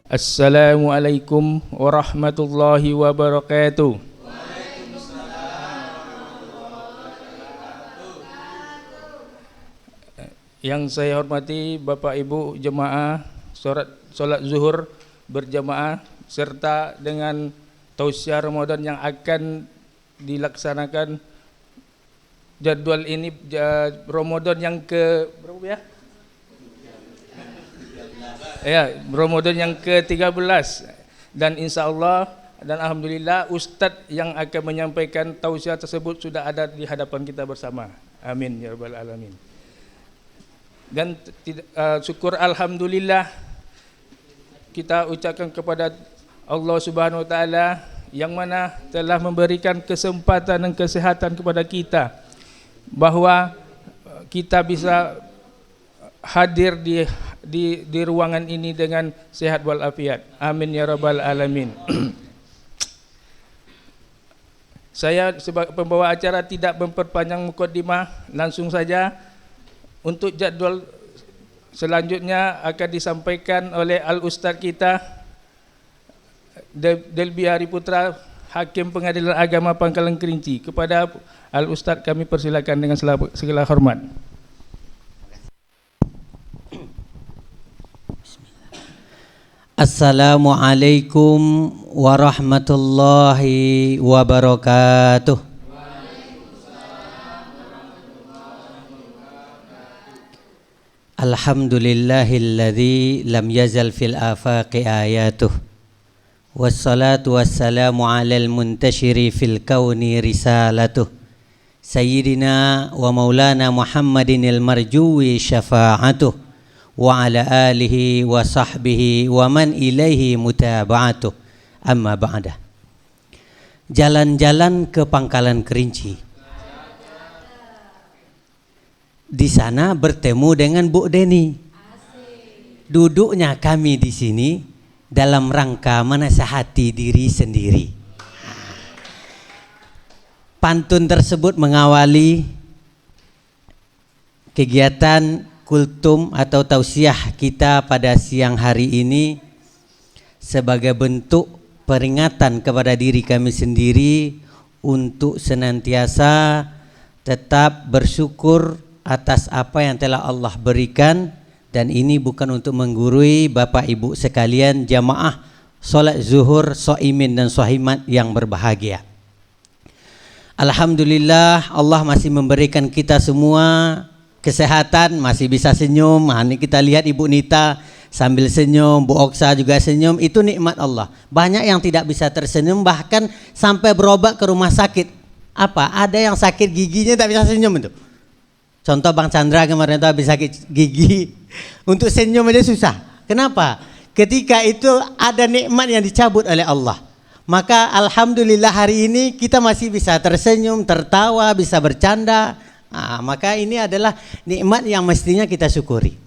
Assalamualaikum warahmatullahi wabarakatuh. Yang saya hormati Bapak Ibu jemaah solat zuhur berjamaah serta dengan tausiah Ramadan yang akan dilaksanakan. Jadwal ini Ramadan yang ke berapa ya? Ya, Ramadan yang ke-13 dan insyaallah dan alhamdulillah Ustadz yang akan menyampaikan tausiah tersebut sudah ada di hadapan kita bersama. Amin ya rabbal alamin. Dan syukur alhamdulillah kita ucapkan kepada Allah Subhanahu wa taala yang mana telah memberikan kesempatan dan kesehatan kepada kita bahwa kita bisa hadir di ruangan ini dengan sehat walafiat. Amin ya rabbal alamin. Saya sebagai pembawa acara tidak memperpanjang mukadimah, langsung saja untuk jadwal selanjutnya akan disampaikan oleh al-ustaz kita Delbi Hari Putra, Hakim Pengadilan Agama Pangkalan Kerinci. Kepada al-ustaz kami persilakan dengan segala hormat. Assalamualaikum warahmatullahi wabarakatuh. Alhamdulillahilladzi lam yazal fil afaqi ayatuh. Wassalatu wassalamu alal muntashiri fil kauni risalatuh. Sayyidina wa maulana Muhammadinil marjuwi syafa'atuh. Wa ala alihi wa sahbihi wa man ilaihi mutaba'atuh. Amma ba'dah. Jalan-jalan ke Pangkalan Kerinci. Di sana bertemu dengan Bu Deni. Duduknya kami di sini dalam rangka menasihati diri sendiri. Pantun tersebut mengawali kegiatan kultum atau tausiah kita pada siang hari ini sebagai bentuk peringatan kepada diri kami sendiri untuk senantiasa tetap bersyukur atas apa yang telah Allah berikan, dan ini bukan untuk menggurui Bapak Ibu sekalian jamaah solat zuhur, soimin dan sohimat yang berbahagia. Alhamdulillah Allah masih memberikan kita semua kesehatan, masih bisa senyum. Ini kita lihat Ibu Nita sambil senyum, Bu Oksa juga senyum. Itu nikmat Allah. Banyak yang tidak bisa tersenyum, bahkan sampai berobat ke rumah sakit. Apa? Ada yang sakit giginya tak bisa senyum itu. Contoh Bang Chandra kemarin itu habis sakit gigi, untuk senyum aja susah. Kenapa? Ketika itu ada nikmat yang dicabut oleh Allah. Maka alhamdulillah hari ini kita masih bisa tersenyum, tertawa, bisa bercanda. Maka ini adalah nikmat yang mestinya kita syukuri.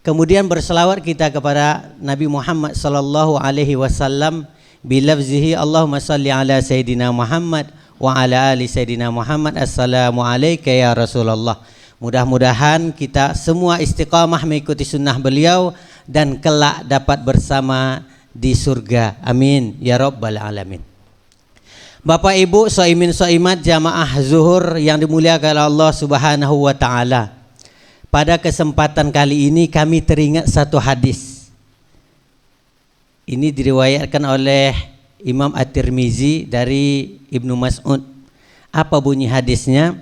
Kemudian berselawat kita kepada Nabi Muhammad sallallahu alaihi wasallam bilafzihi Allahumma salli ala sayyidina Muhammad wa ala ali sayyidina Muhammad. Assalamu alayka ya Rasulullah. Mudah-mudahan kita semua istiqamah mengikuti sunnah beliau dan kelak dapat bersama di surga. Amin ya rabbal alamin. Bapak Ibu soimin soimat jamaah zuhur yang dimuliakan Allah Subhanahu wa taala. Pada kesempatan kali ini kami teringat satu hadis. Ini diriwayatkan oleh Imam At-Tirmizi dari Ibnu Mas'ud. Apa bunyi hadisnya?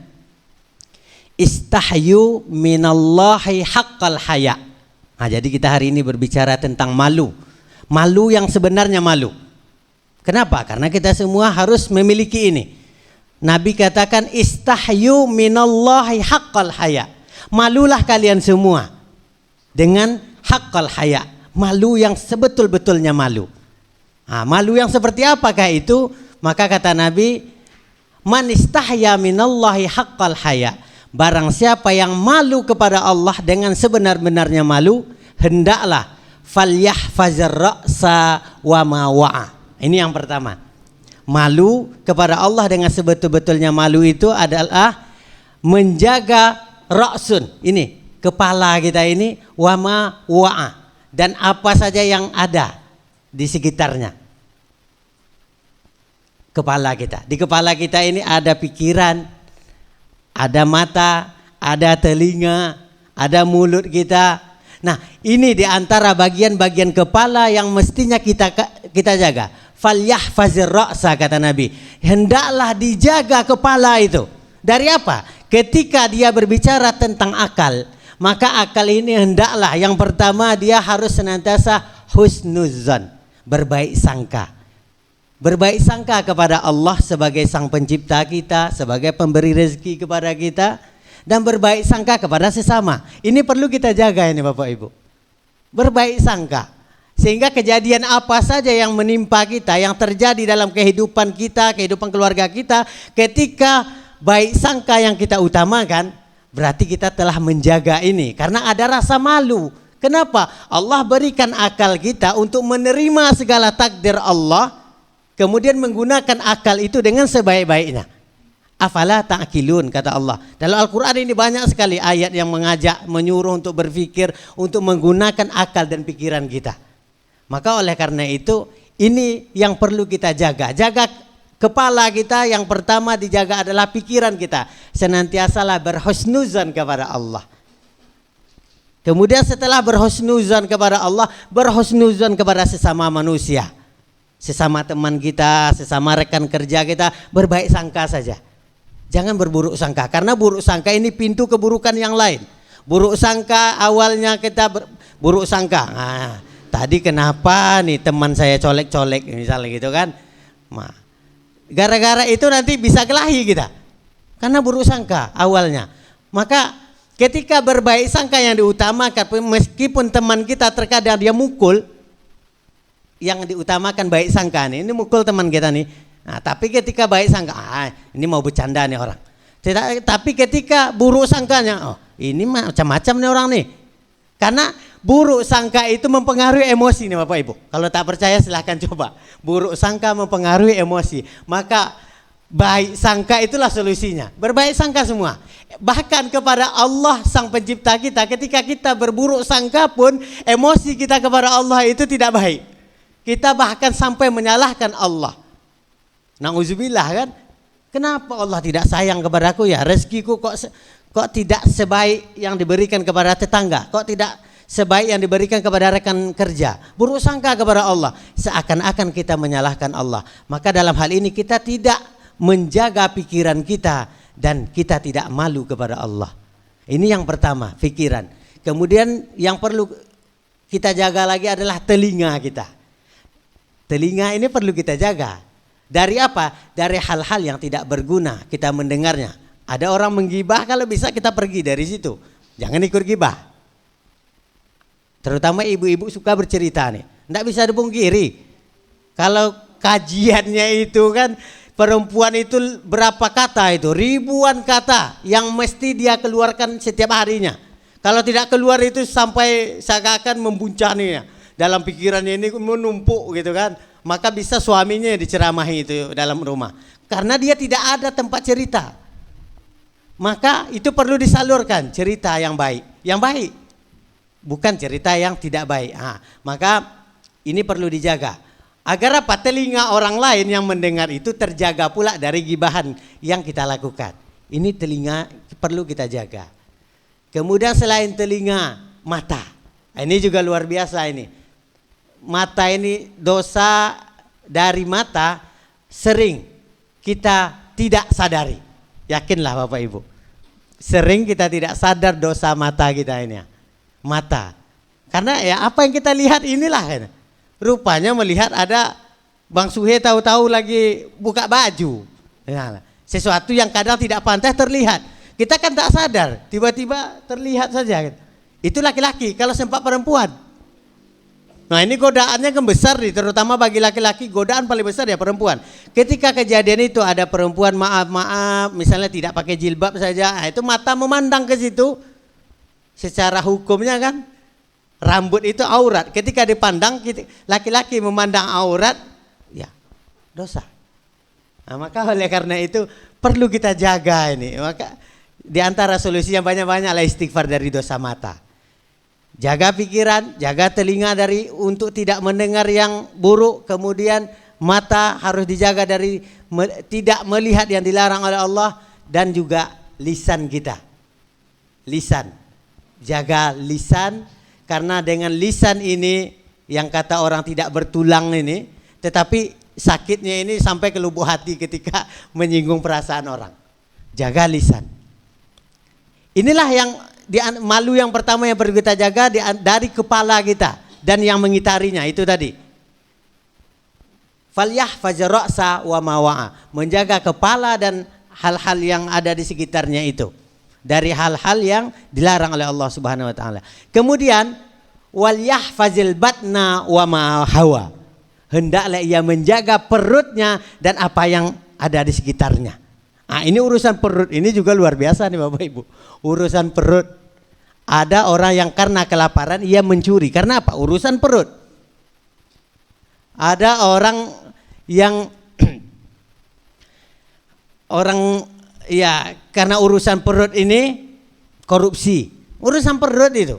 Istahyu minallahi haqqal haya. Jadi kita hari ini berbicara tentang malu. Malu yang sebenarnya malu. Kenapa? Karena kita semua harus memiliki ini. Nabi katakan istahyu minallahi haqqal haya. Malulah kalian semua dengan haqqal haya. Malu yang sebetul-betulnya malu. Malu yang seperti apakah itu? Maka kata Nabi, man istahya minallahi haqqal haya. Barang siapa yang malu kepada Allah dengan sebenar-benarnya malu, hendaklah falyahfazir ra'sa wa ma wa'a. Ini yang pertama. Malu kepada Allah dengan sebetul-betulnya malu itu adalah menjaga ra'sun, ini kepala kita ini, wa ma wa'a, dan apa saja yang ada. di sekitarnya. Kepala kita. Di kepala kita ini ada pikiran, ada mata, ada telinga, ada mulut kita. Nah, ini di antara bagian-bagian kepala yang mestinya kita jaga. Falyahfazir ra'sa, kata Nabi. Hendaklah dijaga kepala itu. Dari apa? Ketika dia berbicara tentang akal, maka akal ini hendaklah yang pertama dia harus senantiasa husnuzan, berbaik sangka. Berbaik sangka kepada Allah sebagai sang pencipta kita, sebagai pemberi rezeki kepada kita, dan berbaik sangka kepada sesama. Ini perlu kita jaga ini Bapak Ibu. Berbaik sangka. Sehingga kejadian apa saja yang menimpa kita, yang terjadi dalam kehidupan kita, kehidupan keluarga kita, ketika baik sangka yang kita utamakan, berarti kita telah menjaga ini. Karena ada rasa malu. Kenapa? Allah berikan akal kita untuk menerima segala takdir Allah, kemudian menggunakan akal itu dengan sebaik-baiknya. Afala ta'qilun, kata Allah. Dalam Al-Quran ini banyak sekali ayat yang mengajak, menyuruh untuk berpikir, untuk menggunakan akal dan pikiran kita. Maka oleh karena itu, ini yang perlu kita jaga. Jaga kepala kita, yang pertama dijaga adalah pikiran kita. Senantiasalah berhusnuzan kepada Allah. Kemudian setelah berhusnuzan kepada Allah, berhusnuzan kepada sesama manusia. Sesama teman kita, sesama rekan kerja kita, berbaik sangka saja. Jangan berburuk sangka, karena buruk sangka ini pintu keburukan yang lain. Buruk sangka awalnya kita buruk sangka. Nah, tadi kenapa nih teman saya colek-colek misalnya gitu kan. Nah, gara-gara itu nanti bisa kelahi kita. Karena buruk sangka awalnya. Maka ketika berbaik sangka yang diutamakan, meskipun teman kita terkadang dia mukul, yang diutamakan baik sangka nih, ini mukul teman kita nih. Nah, tapi ketika baik sangka, ini mau bercanda nih orang. Tapi ketika buruk sangkanya, oh ini macam-macam nih orang nih. Karena buruk sangka itu mempengaruhi emosi nih Bapak Ibu. Kalau tak percaya silahkan coba. Buruk sangka mempengaruhi emosi. Maka baik sangka itulah solusinya. Berbaik sangka semua. Bahkan kepada Allah sang pencipta kita, ketika kita berburuk sangka pun emosi kita kepada Allah itu tidak baik. Kita bahkan sampai menyalahkan Allah. Na'udzubillah kan? Kenapa Allah tidak sayang kepadaku ya? Rezekiku kok tidak sebaik yang diberikan kepada tetangga? Kok tidak sebaik yang diberikan kepada rekan kerja? Buruk sangka kepada Allah. Seakan-akan kita menyalahkan Allah. Maka dalam hal ini kita tidak menjaga pikiran kita dan kita tidak malu kepada Allah. Ini yang pertama, pikiran. Kemudian yang perlu kita jaga lagi adalah telinga kita. Telinga ini perlu kita jaga. Dari apa? Dari hal-hal yang tidak berguna kita mendengarnya. Ada orang menggibah, kalau bisa kita pergi dari situ. Jangan ikut gibah. Terutama ibu-ibu suka bercerita nih. Tidak bisa dipungkiri. Kalau kajiannya itu kan perempuan itu berapa kata itu? Ribuan kata yang mesti dia keluarkan setiap harinya. Kalau tidak keluar itu sampai seakan-akan membuncaninya. Dalam pikirannya ini menumpuk gitu kan. Maka bisa suaminya diceramahi itu dalam rumah. Karena dia tidak ada tempat cerita. Maka itu perlu disalurkan cerita yang baik. Yang baik. Bukan cerita yang tidak baik. Maka ini perlu dijaga. Agar apa? Telinga orang lain yang mendengar itu terjaga pula dari gibahan yang kita lakukan. Ini telinga perlu kita jaga. Kemudian selain telinga, mata. Ini juga luar biasa ini. Mata ini, dosa dari mata sering kita tidak sadari. Yakinlah Bapak Ibu. Sering kita tidak sadar dosa mata kita ini. Mata. Karena ya apa yang kita lihat inilah. Rupanya melihat ada Bang Suhe tahu-tahu lagi buka baju. Sesuatu yang kadang tidak pantas terlihat. Kita kan tak sadar. Tiba-tiba terlihat saja. Itu laki-laki. Kalau sempat perempuan. Nah ini godaannya kan besar nih, terutama bagi laki-laki godaan paling besar ya perempuan. Ketika kejadian itu ada perempuan maaf misalnya tidak pakai jilbab saja, itu mata memandang ke situ. Secara hukumnya kan rambut itu aurat. Ketika dipandang laki-laki memandang aurat, ya dosa. Nah, maka oleh karena itu perlu kita jaga ini. Maka di antara solusi yang banyak-banyak adalah istighfar dari dosa mata. Jaga pikiran, jaga telinga dari untuk tidak mendengar yang buruk, kemudian mata harus dijaga dari tidak melihat yang dilarang oleh Allah, dan juga lisan kita. Lisan. Jaga lisan, karena dengan lisan ini yang kata orang tidak bertulang ini, tetapi sakitnya ini sampai ke lubuk hati ketika menyinggung perasaan orang. Jaga lisan. Inilah yang malu yang pertama yang perlu kita jaga dari kepala kita dan yang mengitarinya itu tadi. Falyahfaz ra'sa wa ma wa'a, menjaga kepala dan hal-hal yang ada di sekitarnya itu dari hal-hal yang dilarang oleh Allah Subhanahu wa taala. Kemudian wal yahfazil batna wa ma hawa, hendaklah ia menjaga perutnya dan apa yang ada di sekitarnya. Nah, ini urusan perut ini juga luar biasa nih Bapak Ibu. Urusan perut. Ada orang yang karena kelaparan ia mencuri. Karena apa? Urusan perut. Ada orang yang orang ya karena urusan perut ini korupsi. Urusan perut itu.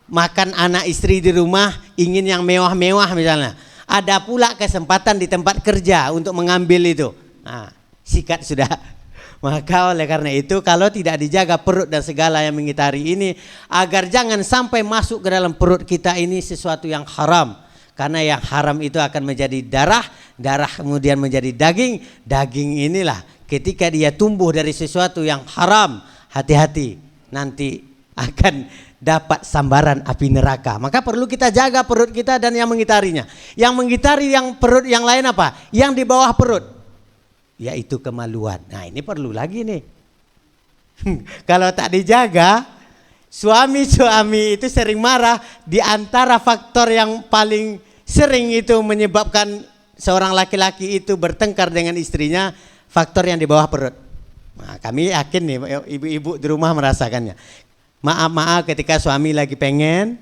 Makan anak istri di rumah ingin yang mewah-mewah misalnya. Ada pula kesempatan di tempat kerja untuk mengambil itu. Nah, sikat sudah. Maka oleh karena itu kalau tidak dijaga perut dan segala yang mengitari ini, agar jangan sampai masuk ke dalam perut kita ini sesuatu yang haram. Karena yang haram itu akan menjadi darah, darah kemudian menjadi daging, daging inilah ketika dia tumbuh dari sesuatu yang haram, hati-hati nanti akan dapat sambaran api neraka. Maka perlu kita jaga perut kita dan yang mengitarinya. Yang mengitari yang perut yang lain apa? Yang di bawah perut, yaitu kemaluan. Nah ini perlu lagi nih. Kalau tak dijaga, suami-suami itu sering marah. Di antara faktor yang paling sering itu menyebabkan seorang laki-laki itu bertengkar dengan istrinya, faktor yang di bawah perut. Nah, kami yakin nih ibu-ibu di rumah merasakannya. Maaf ketika suami lagi pengen,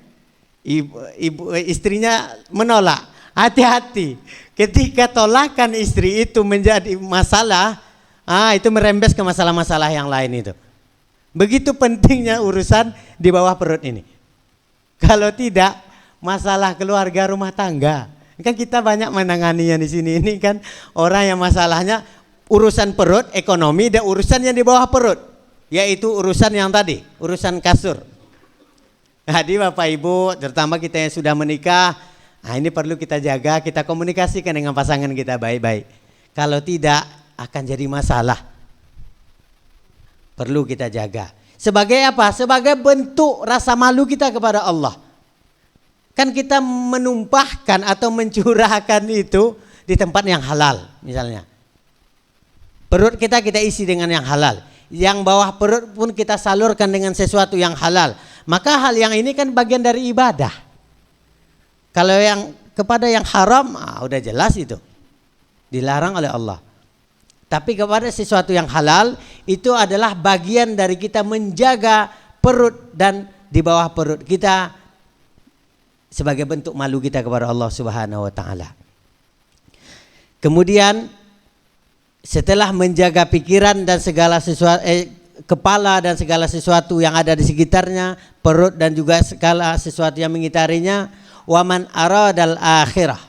istrinya menolak. Hati-hati, ketika tolakan istri itu menjadi masalah, itu merembes ke masalah-masalah yang lain itu. Begitu pentingnya urusan di bawah perut ini. Kalau tidak, masalah keluarga rumah tangga. Kan kita banyak menanganinya di sini. Ini kan orang yang masalahnya urusan perut, ekonomi, dan urusan yang di bawah perut, yaitu urusan yang tadi, urusan kasur. Jadi Bapak Ibu, terutama kita yang sudah menikah, ini perlu kita jaga, kita komunikasikan dengan pasangan kita baik-baik. Kalau tidak akan jadi masalah. Perlu kita jaga. Sebagai apa? Sebagai bentuk rasa malu kita kepada Allah. Kan kita menumpahkan atau mencurahkan itu di tempat yang halal misalnya. Perut kita isi dengan yang halal. Yang bawah perut pun kita salurkan dengan sesuatu yang halal. Maka hal yang ini kan bagian dari ibadah. Kalau yang kepada yang haram, udah jelas itu dilarang oleh Allah. Tapi kepada sesuatu yang halal, itu adalah bagian dari kita menjaga perut dan di bawah perut kita sebagai bentuk malu kita kepada Allah Subhanahu wa taala. Kemudian setelah menjaga pikiran dan segala sesuatu, kepala dan segala sesuatu yang ada di sekitarnya, perut dan juga segala sesuatu yang mengitarinya, waman aradal akhirah,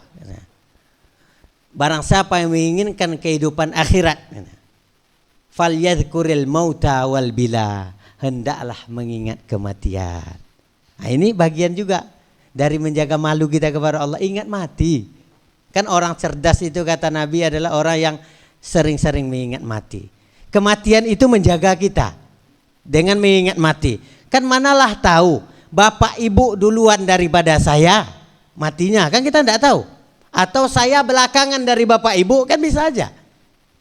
barang siapa yang menginginkan kehidupan akhirat, falyadhkuril mauta wal bila, hendaklah mengingat kematian. Nah, ini bagian juga dari menjaga malu kita kepada Allah. Ingat mati. Kan orang cerdas itu kata Nabi adalah orang yang sering-sering mengingat mati. Kematian itu menjaga kita dengan mengingat mati. Kan manalah tahu bapak ibu duluan daripada saya matinya, kan kita tidak tahu. Atau saya belakangan dari bapak ibu, kan bisa aja.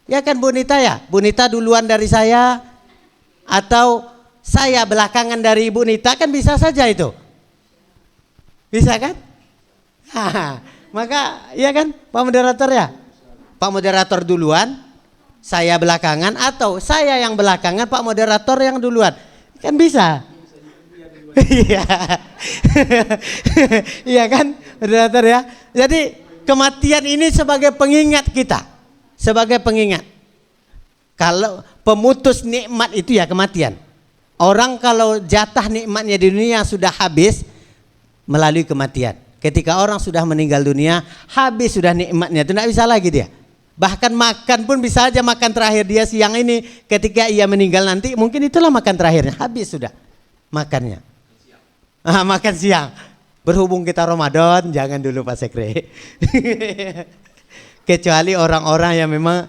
Ya kan Bu Nita ya? Bu Nita duluan dari saya, atau saya belakangan dari Ibu Nita, kan bisa saja itu. Bisa kan? Maka iya kan Pak Moderator ya? Pak Moderator duluan, saya belakangan, atau saya yang belakangan, Pak Moderator yang duluan. Kan bisa. Iya. Iya kan Moderator ya? Jadi kematian ini sebagai pengingat kita. Sebagai pengingat. Kalau pemutus nikmat itu ya kematian. Orang kalau jatah nikmatnya di dunia sudah habis melalui kematian. Ketika orang sudah meninggal dunia, habis sudah nikmatnya, itu tidak bisa lagi dia. Bahkan makan pun bisa aja makan terakhir dia siang ini, ketika ia meninggal nanti mungkin itulah makan terakhirnya, habis sudah makannya. Makan siang. Berhubung kita Ramadan, jangan dulu Pak Sekre. Kecuali orang-orang yang memang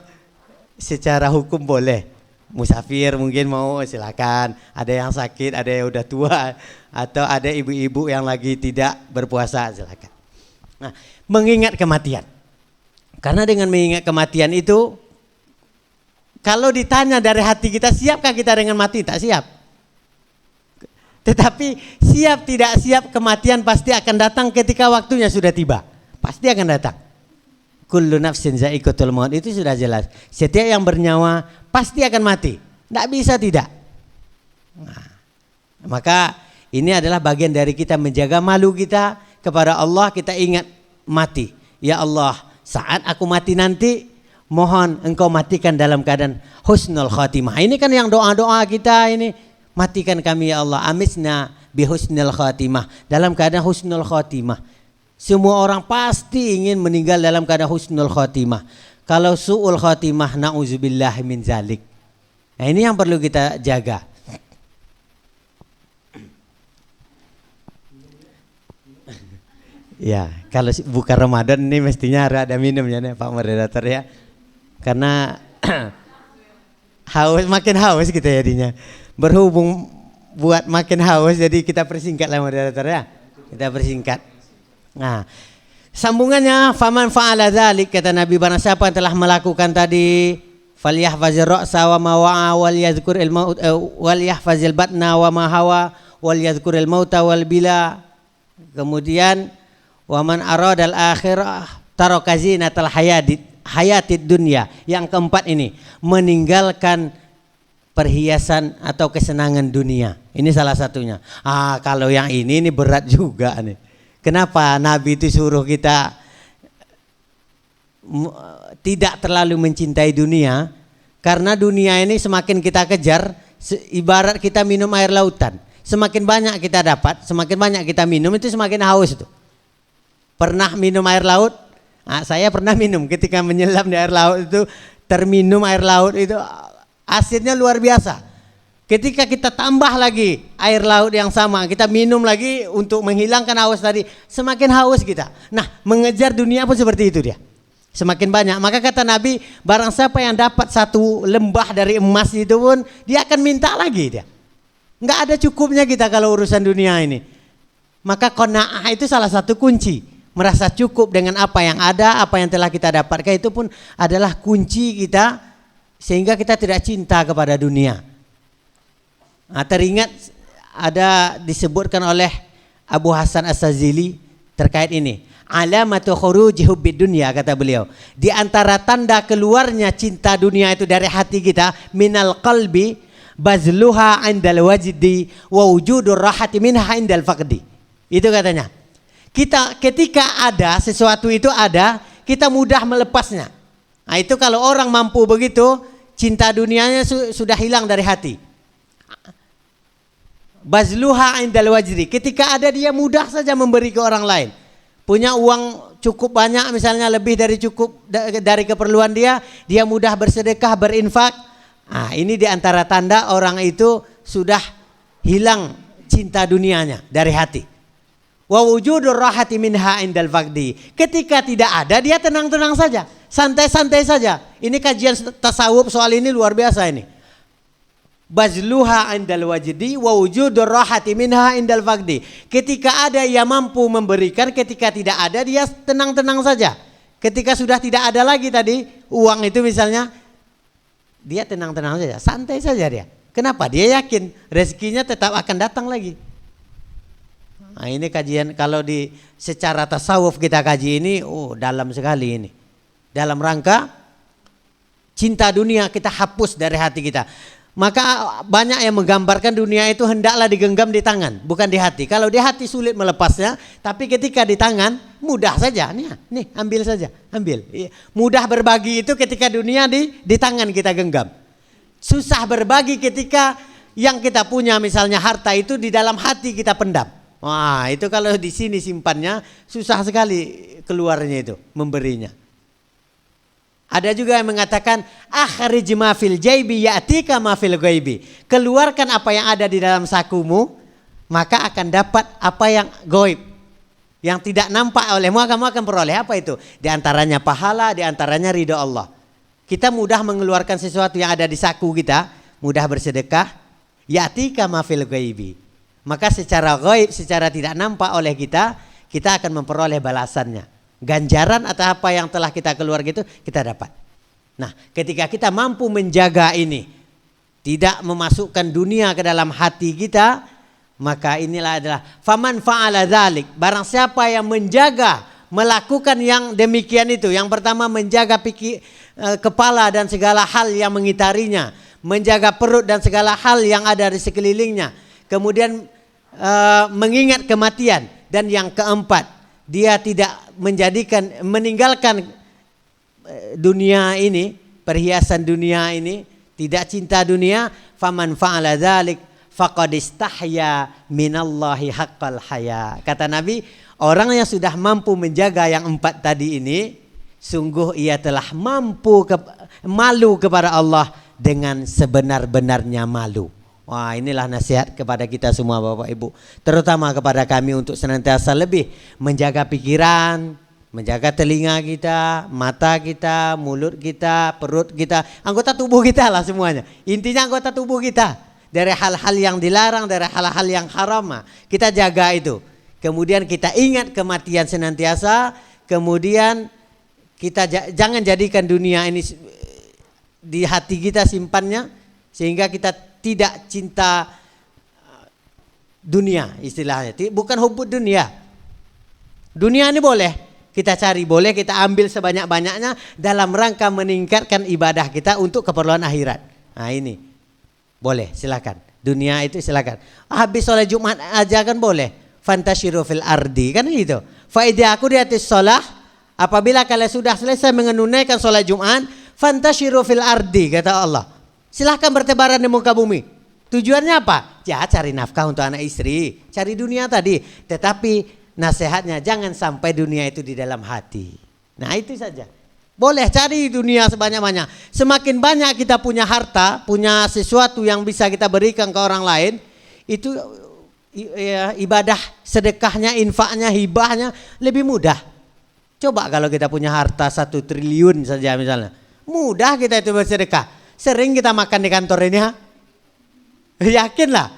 secara hukum boleh. Musafir mungkin mau, silakan. Ada yang sakit, ada yang udah tua, atau ada ibu-ibu yang lagi tidak berpuasa, silakan. Nah, mengingat kematian. Karena dengan mengingat kematian itu, kalau ditanya dari hati kita, siapkah kita dengan mati? Tak siap. Tetapi siap tidak siap kematian pasti akan datang ketika waktunya sudah tiba. Pasti akan datang. Kullu nafsin za'iqatul maut, itu sudah jelas. Setiap yang bernyawa pasti akan mati. Tidak bisa tidak. Nah, maka ini adalah bagian dari kita menjaga malu kita kepada Allah. Kita ingat mati. Ya Allah, saat aku mati nanti, mohon engkau matikan dalam keadaan husnul khatimah. Ini kan yang doa-doa kita ini. Matikan kami ya Allah, amisna bi husnul khatimah. Dalam keadaan husnul khatimah. Semua orang pasti ingin meninggal dalam keadaan husnul khatimah. Kalau su'ul khatimah, na'udzubillah min zalik. Nah, ini yang perlu kita jaga. Ya, kalau bukan Ramadan ini mestinya ada minumnya nih Pak Moderator ya. Karena haus, makin haus kita jadinya. Berhubung buat makin haus, jadi kita persingkat lah Moderator ya. Kita persingkat. Nah, sambungannya faman fa'ala dzalik, kata Nabi, barang siapa yang telah melakukan tadi, falyahfazir ra'sa wa ma wa'a wal yadhkuril maut wal yahfazil batna wa ma hawa wal yadhkuril mauta wal bila. Kemudian wa man aradal akhirah taraka zinatal hayatid dunya. Yang keempat ini, meninggalkan perhiasan atau kesenangan dunia. Ini salah satunya. Kalau yang ini berat juga nih. Kenapa Nabi itu suruh kita tidak terlalu mencintai dunia? Karena dunia ini semakin kita kejar, ibarat kita minum air lautan. Semakin banyak kita dapat, semakin banyak kita minum, itu semakin haus itu. Pernah minum air laut? Saya pernah minum, ketika menyelam di air laut itu, terminum air laut itu asidnya luar biasa. Ketika kita tambah lagi air laut yang sama, kita minum lagi untuk menghilangkan haus tadi, semakin haus kita. Nah, mengejar dunia pun seperti itu dia. Semakin banyak. Maka kata Nabi, barang siapa yang dapat satu lembah dari emas itu pun, dia akan minta lagi dia. Enggak ada cukupnya kita kalau urusan dunia ini. Maka qanaah itu salah satu kunci. Merasa cukup dengan apa yang ada, apa yang telah kita dapatkan, itu pun adalah kunci kita sehingga kita tidak cinta kepada dunia. Teringat ada disebutkan oleh Abu Hasan As-Sazili terkait ini. Alamatu khuruji hubbid dunya, kata beliau. Di antara tanda keluarnya cinta dunia itu dari hati kita, minal qalbi bazluha indal wajdi wa wujudur rahati minha indal faqdi. Itu katanya. Kita ketika ada sesuatu itu ada, kita mudah melepasnya. Nah, itu kalau orang mampu begitu, cinta dunianya sudah hilang dari hati. Bazluha indal wajdi. Ketika ada dia mudah saja memberi ke orang lain. Punya uang cukup banyak, misalnya lebih dari cukup dari keperluan dia mudah bersedekah, berinfak. Ini diantara tanda orang itu sudah hilang cinta dunianya dari hati. Wa wujudur rahati minha indal faqdi. Ketika tidak ada, dia tenang-tenang saja, santai-santai saja. Ini kajian tasawuf soal ini luar biasa ini. Bazluha indal wajdi wa wujudur rahati minha indal faqdi. Ketika ada ia mampu memberikan, ketika tidak ada dia tenang-tenang saja. Ketika sudah tidak ada lagi tadi uang itu misalnya, dia tenang-tenang saja, santai saja dia. Kenapa? Dia yakin rezekinya tetap akan datang lagi. Nah, ini kajian kalau di secara tasawuf kita kaji ini, dalam sekali ini. Dalam rangka cinta dunia kita hapus dari hati kita. Maka banyak yang menggambarkan dunia itu hendaklah digenggam di tangan, bukan di hati. Kalau di hati sulit melepasnya, tapi ketika di tangan mudah saja. Nih ambil saja, ambil. Mudah berbagi itu ketika dunia di tangan kita genggam. Susah berbagi ketika yang kita punya misalnya harta itu di dalam hati kita pendam. Wah, itu kalau di sini simpannya susah sekali keluarnya itu, memberinya. Ada juga yang mengatakan akhrij ma fil jaibi ya'tika ma fil ghaibi. Keluarkan apa yang ada di dalam sakumu, maka akan dapat apa yang gaib. Yang tidak nampak olehmu kamu akan peroleh apa itu? Di antaranya pahala, di antaranya ridha Allah. Kita mudah mengeluarkan sesuatu yang ada di saku kita, mudah bersedekah, ya'tika ma fil ghaibi. Maka secara gaib, secara tidak nampak oleh kita akan memperoleh balasannya. Ganjaran atau apa yang telah kita keluar gitu kita dapat. Nah, ketika kita mampu menjaga ini, tidak memasukkan dunia ke dalam hati kita, maka inilah adalah faman fa'ala dzalik. Barang siapa yang menjaga, melakukan yang demikian itu. Yang pertama menjaga kepala dan segala hal yang mengitarinya, menjaga perut dan segala hal yang ada di sekelilingnya. Kemudian mengingat kematian, dan yang keempat dia tidak meninggalkan dunia ini, perhiasan dunia ini, tidak cinta dunia. Faman fa'ala dzalik faqad istahya minallahi haqqal haya. Kata Nabi, orang yang sudah mampu menjaga yang empat tadi ini, sungguh ia telah mampu malu kepada Allah dengan sebenar-benarnya malu. Wah, inilah nasihat kepada kita semua Bapak Ibu, terutama kepada kami untuk senantiasa lebih menjaga pikiran, menjaga telinga kita, mata kita, mulut kita, perut kita, anggota tubuh kita lah semuanya. Intinya anggota tubuh kita dari hal-hal yang dilarang, dari hal-hal yang haram, kita jaga itu. Kemudian kita ingat kematian senantiasa, kemudian kita jangan jadikan dunia ini di hati kita simpannya, sehingga kita tidak cinta dunia istilahnya. Bukan hubud dunia. Dunia ini boleh kita cari, boleh kita ambil sebanyak-banyaknya dalam rangka meningkatkan ibadah kita untuk keperluan akhirat. Nah ini boleh, silakan. Dunia itu silakan. Habis sholat Jumat aja kan boleh. Fantashiru fil ardi, kan gitu. Faedah aku di atas sholat, apabila kalian sudah selesai menunaikan sholat Jumat, fantashiru fil ardi, kata Allah. Silahkan bertebaran di muka bumi. Tujuannya apa? Ya cari nafkah untuk anak istri, cari dunia tadi. Tetapi nasihatnya jangan sampai dunia itu di dalam hati. Nah itu saja. Boleh cari dunia sebanyak-banyak. Semakin banyak kita punya harta, punya sesuatu yang bisa kita berikan ke orang lain, itu ibadah sedekahnya, infaknya, hibahnya lebih mudah. Coba kalau kita punya harta 1 triliun saja misalnya, mudah kita itu bersedekah. Sering kita makan di kantor ini, ha? Yakinlah.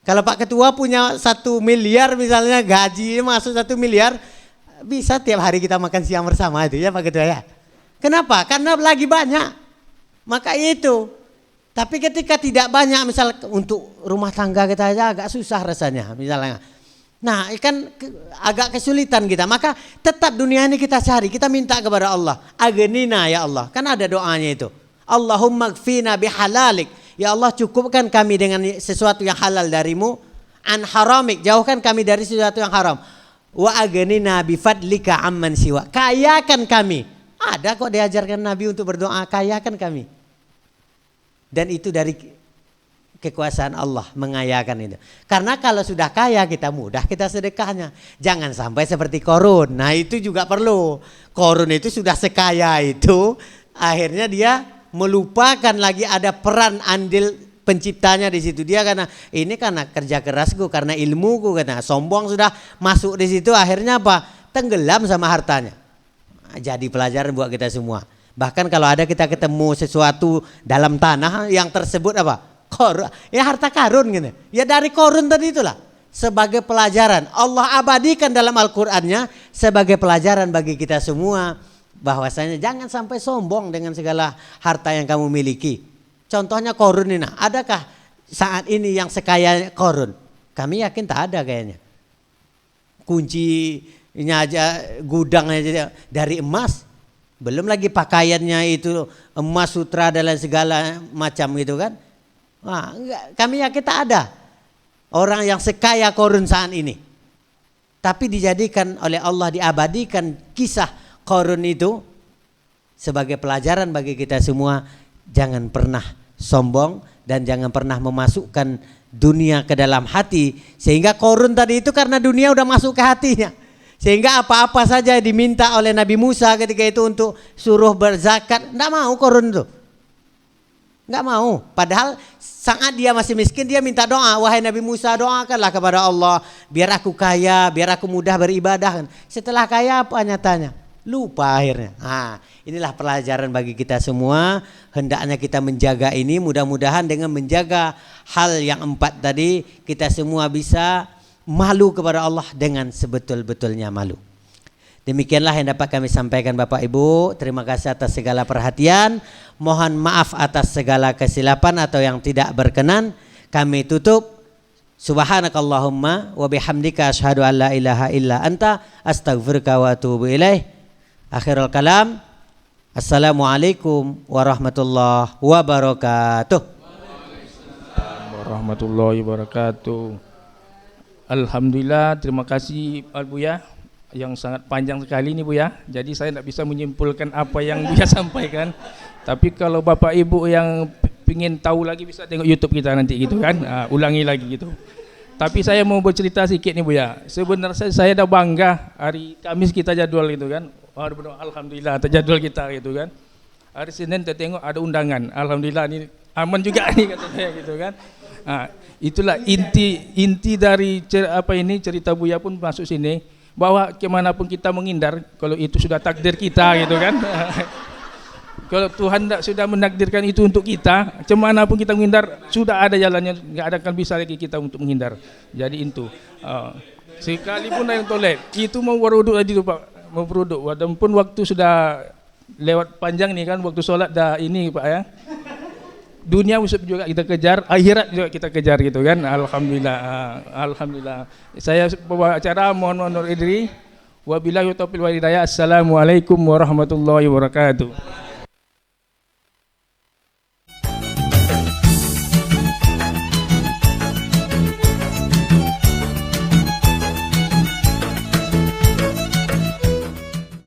Kalau Pak Ketua punya 1 miliar misalnya, gaji masuk 1 miliar, bisa tiap hari kita makan siang bersama itu ya Pak Ketua ya. Kenapa? Karena lagi banyak. Maka itu. Tapi ketika tidak banyak, misal untuk rumah tangga kita aja agak susah rasanya misalnya. Nah kan agak kesulitan kita. Maka tetap dunia ini kita cari, kita minta kepada Allah. Aghnina ya Allah. Kan ada doanya itu. Allahumma gfina bihalalik. Ya Allah, cukupkan kami dengan sesuatu yang halal darimu. An haramik, jauhkan kami dari sesuatu yang haram. Wa aghnina bifadlika amman siwa. Kayakan kami. Ada kok diajarkan Nabi untuk berdoa, kayakan kami. Dan itu dari kekuasaan Allah mengayakan itu. Karena kalau sudah kaya kita mudah kita sedekahnya. Jangan sampai seperti Korun. Nah itu juga perlu. Korun itu sudah sekaya itu, akhirnya dia melupakan lagi ada peran andil penciptanya di situ. Dia karena ini karena kerja kerasku, karena ilmuku, karena sombong sudah masuk di situ, akhirnya apa? Tenggelam sama hartanya. Jadi pelajaran buat kita semua. Bahkan kalau ada kita ketemu sesuatu dalam tanah yang tersebut apa? Ya harta karun gitu. Ya dari korun tadi itulah. Sebagai pelajaran. Allah abadikan dalam Al-Qur'annya sebagai pelajaran bagi kita semua. Bahwasanya jangan sampai sombong dengan segala harta yang kamu miliki. Contohnya korun ini. Adakah saat ini yang sekaya korun? Kami yakin tak ada kayaknya. Kuncinya aja, gudangnya aja dari emas. Belum lagi pakaiannya itu emas, sutra dan segala macam gitu kan. Wah, kami yakin tak ada orang yang sekaya korun saat ini. Tapi dijadikan oleh Allah, diabadikan kisah Korun itu sebagai pelajaran bagi kita semua. Jangan pernah sombong dan jangan pernah memasukkan dunia ke dalam hati. Sehingga Korun tadi itu karena dunia udah masuk ke hatinya. Sehingga apa-apa saja diminta oleh Nabi Musa ketika itu untuk suruh berzakat, enggak mau Korun itu. Enggak mau. Padahal saat dia masih miskin dia minta doa, wahai Nabi Musa doakanlah kepada Allah biar aku kaya, biar aku mudah beribadah. Setelah kaya apa nyatanya? Lupa akhirnya. Inilah pelajaran bagi kita semua. Hendaknya kita menjaga ini. Mudah-mudahan dengan menjaga hal yang 4 tadi, kita semua bisa malu kepada Allah dengan sebetul-betulnya malu. Demikianlah yang dapat kami sampaikan Bapak Ibu. Terima kasih atas segala perhatian. Mohon maaf atas segala kesilapan atau yang tidak berkenan. Kami tutup. Subhanakallahumma wa bihamdika asyhadu an la ilaha illa anta astaghfiruka wa atubu ilaih. Akhirul kalam. Assalamualaikum warahmatullahi wabarakatuh. Warahmatullahi wabarakatuh. Alhamdulillah, terima kasih Pak Buya yang sangat panjang sekali ini Buya. Jadi saya tidak bisa menyimpulkan apa yang Buya sampaikan. Tapi kalau Bapak Ibu yang ingin tahu lagi bisa tengok YouTube kita nanti gitu kan. Ulangi lagi gitu. Tapi saya mau bercerita sedikit nih Buya. Sebenarnya saya dah bangga hari Kamis kita jadwal gitu kan. Alhamdulillah terjadwal kita gitu kan. Hari Senin kita tengok ada undangan. Alhamdulillah ini aman juga nih kata saya gitu kan. Itulah inti dari cerita Buya pun masuk sini, bahwa kemanapun kita menghindar kalau itu sudah takdir kita gitu kan. Kalau Tuhan sudah menakdirkan itu untuk kita, kemanapun kita menghindar sudah ada jalannya, nggak ada akan bisa lagi kita untuk menghindar. Jadi itu sekalipun yang toilet itu mau berwuduk tadi tuh Pak, mau berwuduk walaupun waktu sudah lewat panjang nih kan, waktu sholat dah ini Pak ya. Dunia juga kita kejar, akhirat juga kita kejar gitu kan. Alhamdulillah, alhamdulillah. Saya bawa acara, mohon undur diri. Wabillahi taufiq wal hidayah. Assalamualaikum warahmatullahi wabarakatuh.